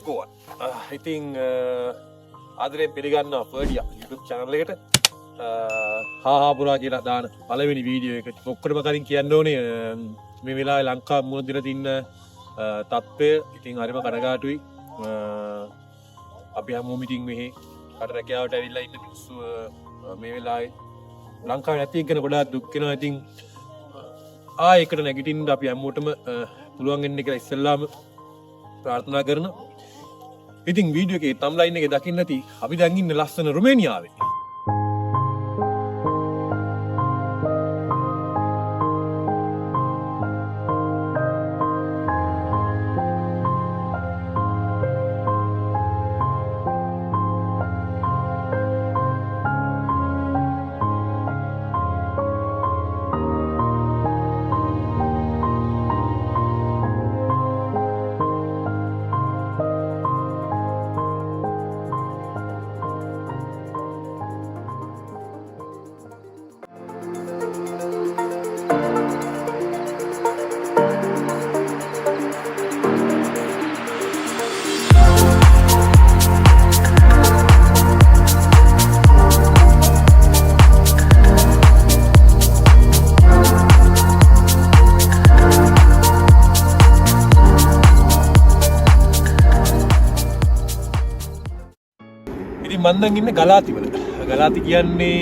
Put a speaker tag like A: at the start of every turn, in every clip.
A: තෙරුවන්. ඉතින් ආදරයෙන් පිළිගන්නවා පර්ඩියා YouTube channel එකට. හාහාපුරා කියලා දාන පළවෙනි වීඩියෝ එක. ඔක්කොටම කලින් කියන්න ඕනේ මේ වෙලාවේ ලංකාව මුහුණ දිලා තින්න තත්ත්වය ඉතින් හරිම කනගාටුයි. අපි හැමෝම ඉතින් මෙහි කට රැකියාවට ඇවිල්ලා ඉන්න මිනිස්සු මේ වෙලාවේ ලංකාවේ නැති එක ගැන ගොඩාක් දුක් වෙනවා. ඉතින් එකට නැගිටින්න අපි හැමෝටම පුළුවන් වෙන්නේ කියලා ඉස්සෙල්ලාම ප්‍රාර්ථනා කරනවා. ඉතින් වීඩියෝ එකේ තම්ලයින් එකේ දකින්න ඇති අපි දැන් ඉන්නේ ලස්සන රුමේනියාවේ. මන්දන් ඉන්නේ ගලාතිවල. ගලාති කියන්නේ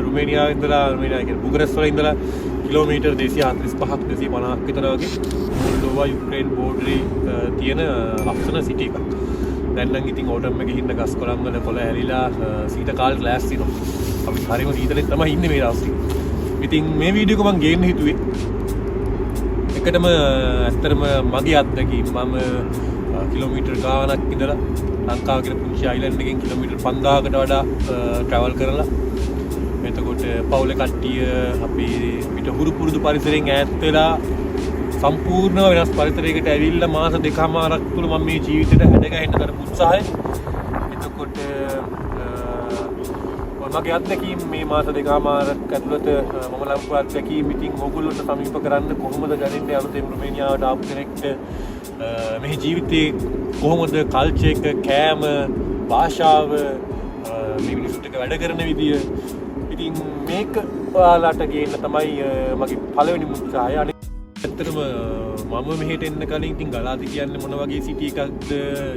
A: රුමේනියාවේ ඉඳලා රුමේනියා කියන්නේ බුකරෙස්ට් වල ඉඳලා කිලෝමීටර් 245ක් 250ක් විතර වගේ මොල්ඩෝවා යුක්‍රේන් බෝඩරේ තියෙන ලස්සන සිටි එකක්. දැන් නම් ඉතින් ඕටම් එකේ හින්න ගස් කොළන් වල කොළ ඇරිලා සීත කාලේ ක්ලාස් තියෙනවා. අපි හරියම සීතලෙන් තමයි ඉන්නේ මේ දවස්වල. ඉතින් මේ වීඩියෝ එක මම ගේන්න හිතුවේ. එකටම ඇත්තටම මගේ අත්දැකීම් මම කිලෝමීටර් ගානක් ඉඳලා ලංකාව කියන පුංචි අයිලන්ඩ් එකෙන් කිලෝමීටර් 5000කට වඩා ට්‍රැවල් කරලා එතකොට පවුලේ කට්ටිය අපි පිට හුරු පුරුදු පරිසරයෙන් ඈත් වෙලා සම්පූර්ණව වෙනස් පරිසරයකට ඇවිල්ලා මාස දෙකමාරක් තුල මම මේ ජීවිතේට හැඩගැහෙන්න කරපු උත්සාහය එතකොට මගේ අත්දැකීම් මේ මාස දෙකමාරක් ඇතුළත මම ලංකාව අත්දැකීම් ඉතින් ඕගොල්ලන්ට සමීප කරන්න කොහොමද දැනෙන්නේ අලුතෙන් රුමේනියාවට ආපු කෙනෙක්ට මේ ජීවිතේ කොහොමද කල්චර් එක කෑම භාෂාව මේ මිනිස්සුන්ට වැඩ කරන විදිය ඉතින් මේක ඔයාලට ගේන්න තමයි මගේ පළවෙනි උත්සාහය. ඇත්තටම මම මෙහෙට එන්න කලින් ඉතින් ගලාති කියන්නේ මොන වගේ සිටි එකක්ද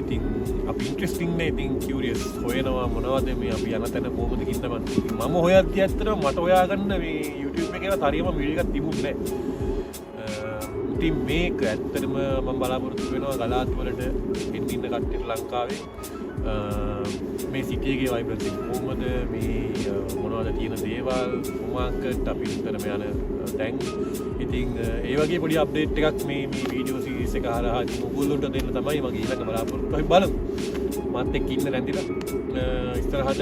A: ඉතින් අපි ඉන්ට්‍රෙස්ටිං නේ ඉතින් කියුරියස් හොයනවා මොනවද මේ අපි යන තැන කොහොමද කින්නම මම හොයද්දී ඇත්තටම මට හොයාගන්න මේ YouTube එකේවත් හරියම වීඩියෝ එකක් තිබුණේ නැහැ. ඉතින් මේක ඇත්තටම මම බලාපොරොත්තු වෙනවා ගලාති වලට එන්න ඉන්න කට්ටියට ලංකාවේ මේ සිටි එකේ වයිබ්‍රන්ස් එක කොහොමද මේ මොනවද තියෙන දේවල් කොමාකට අපි උත්තරම යන තැන් ඉතින් ඒ වගේ පොඩි අප්ඩේට් එකක් මේ වීඩියෝ සීරීස් එක හරහා ඉතින් ඔයගොල්ලන්ට දෙන්න තමයි මගේ ඊළඟ බලාපොරොත්තු. අපි බලමු. මාත් එක්ක ඉන්න රැඳිලා ඉස්සරහට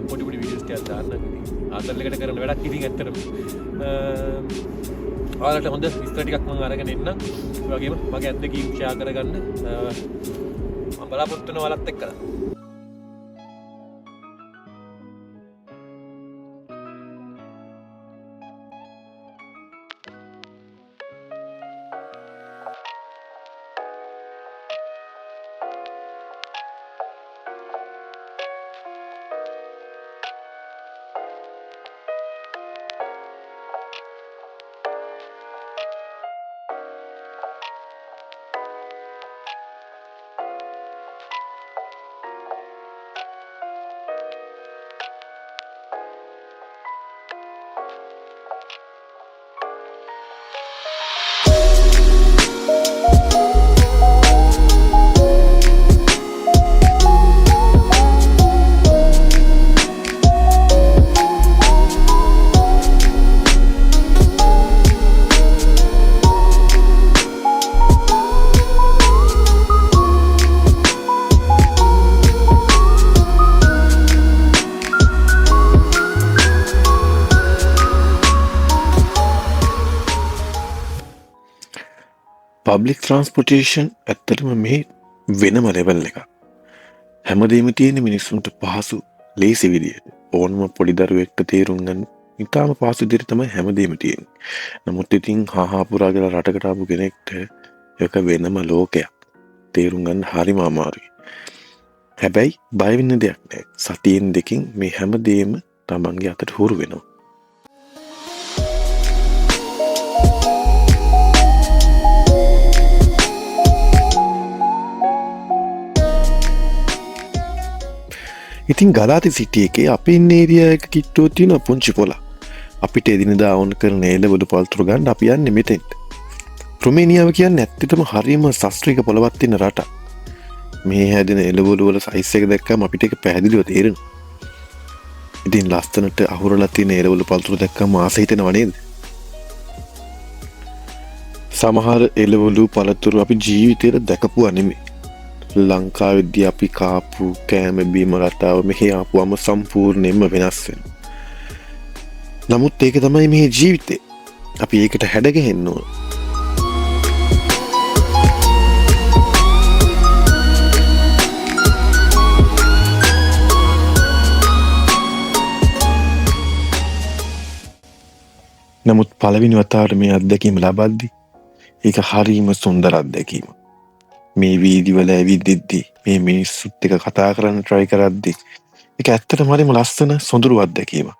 A: පොඩි වීඩියෝස් ටිකක් දාන්න ඉතින් ආතල්ලකට කරන වැඩක් ඉතින් ඇත්තටම ඔයාලට හොඳ විස්තර ටිකක් මම අරගෙන එන්නම්. ඒ වගේම මගේ අත්දැකීම් ෂෙයා කරගන්න මම බලාපොරොත්තු වෙනවා ඔයාලත් එක්කලා.
B: පබ්ලික් ට්‍රන්ස්පොටේෂන් ඇත්තටම මේ වෙනම ලෙවල් එක. හැමදේම තියෙන මිනිස්සුන්ට පහසු ලේසි විදියට ඕනම පොඩි දරුවෙක්ට තේරුම් ගන්න ඉතාම පහසු විදියට තමයි හැමදේම තියෙන්නේ. නමුත් ඉතින් හාහාපුරා කියලා රටකට ආපු කෙනෙක්ට ඒක වෙනම ලෝකයක්. තේරුම් ගන්න හරිම අමාරුයි. හැබැයි බය වෙන්න දෙයක් නැහැ. සතියෙන් දෙකකින් මේ හැමදේම තමන්ගේ අතට හුරු වෙනවා. ඉතින් ගලාති සිටි එකේ අපි ඉන්න ඒරියා එක කිට්ටුව තියෙන පුංචි පොළ. අපිට එදිනදා ඕන කරන එළවලු පළතුරු ගන්න අපි යන්නේ මෙතෙන්ට. රුමේනියාව කියන්නේ ඇත්තටම හරිම ශාස්ත්‍රීය පොළවක් තියෙන රටක්. මේ හැදෙන එළවලු වල සයිස් එක දැක්කම අපිට ඒක පැහැදිලිව තේරෙනවා. ඉතින් ලස්සනට අහුරලා තියෙන එළවලු පළතුරු දැක්කම ආස හිතෙනව නේද? සමහර එළවලු පළතුරු අපි ජීවිතේට දැකපුවා නෙමෙයි. ලංකාවේදී අපි කාපු කෑම බීම රටාව මෙහි ආපුවම සම්පූර්ණයෙන්ම වෙනස් වෙනවා. නමුත් ඒක තමයි මේ ජීවිතේ. අපි ඒකට හැඩගැහෙන්න ඕන. නමුත් පළවෙනි වතාවට මේ අත්දැකීම ලබද්දී ඒක හරිම සුන්දර අත්දැකීමක්. මේ වීදිවල ඇවිදිද්දී මේ මිනිස්සුත් එක්ක කතා කරන්න try කරද්දී ඒක ඇත්තටම හරිම ලස්සන සොඳුරු අත්දැකීමක්.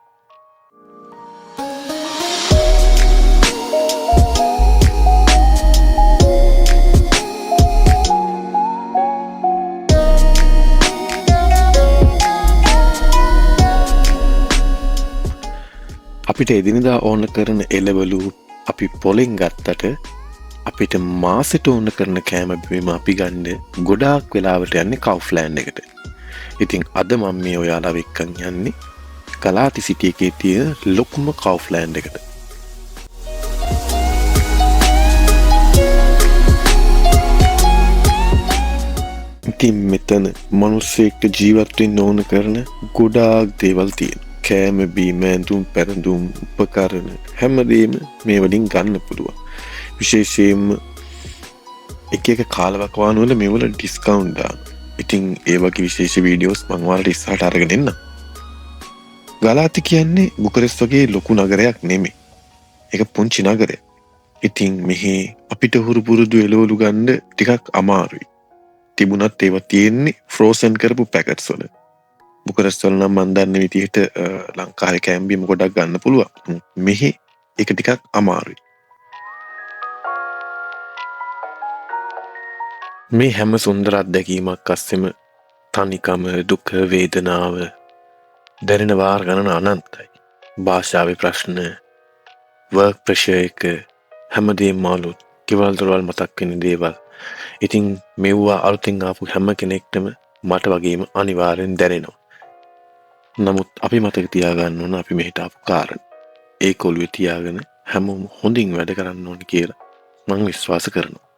B: අපිට එදිනදා ඕන කරන එළවලු අපි පොලෙන් ගත්තට අපිට මාසෙට ඕන කරන කෑම බීම අපි ගන්න ගොඩාක් වෙලාවට යන්නේ කවුෆ්ලෑන්ඩ් එකට. ඉතින් අද මම මේ ඔයාලා එක්කන් යන්නේ ගලාති සිටි එකේ තියෙන ලොකුම කවුෆ්ලෑන්ඩ් එකට. ඉතින් මෙතන මිනිස්සෙක්ට ජීවත් වෙන්න ඕන කරන ගොඩාක් දේවල් තියෙනවා. කෑම බීම ඇඳුම් පැළඳුම් උපකරණ හැමදේම මේ වලින් ගන්න පුළුවන්. විශේෂයෙන්ම එක එක කාලවකවානු වල මේවල ඩිස්කවුන්ට් දානවා. ඉතින් ඒ වගේ විශේෂ වීඩියෝස් මම ඔයාලට ඉස්සරහට අරගෙන එන්නම්. ගලාති කියන්නේ බුකරෙස්ට් වගේ ලොකු නගරයක් නෙමෙයි. ඒක පුංචි නගරයක්. ඉතින් මෙහි අපිට හුරු පුරුදු එළවලු ගන්න ටිකක් අමාරුයි. තිබුණත් ඒවා තියෙන්නේ ෆ්‍රෝසන් කරපු පැකට්ස් වල. බුකරෙස්ට් වල නම් මන් දන්න විදිහට ලංකාවේ කෑම බීම ගොඩක් ගන්න පුළුවන්. මෙහි ඒක ටිකක් අමාරුයි. මේ හැම සුන්දර අත්දැකීමක් අස්සෙම තනිකම දුක වේදනාව දැනෙන වාර ගණන අනන්තයි. භාෂාවේ ප්‍රශ්න වර්ක් ප්‍රෙෂර් එක හැමදේම අලුත් කෙවල් දොරවල් මතක් වෙන දේවල්. ඉතින් මෙව්වා අලුතින් ආපු හැම කෙනෙක්ටම මට වගේම අනිවාර්යෙන් දැනෙනවා. නමුත් අපි මතක තියාගන්න ඕන අපි මෙහෙට ආපු කාරණා. ඒක ඔළුවේ තියාගෙන හැමෝම හොඳින් වැඩ කරන්න ඕන කියලා මම විශ්වාස කරනවා.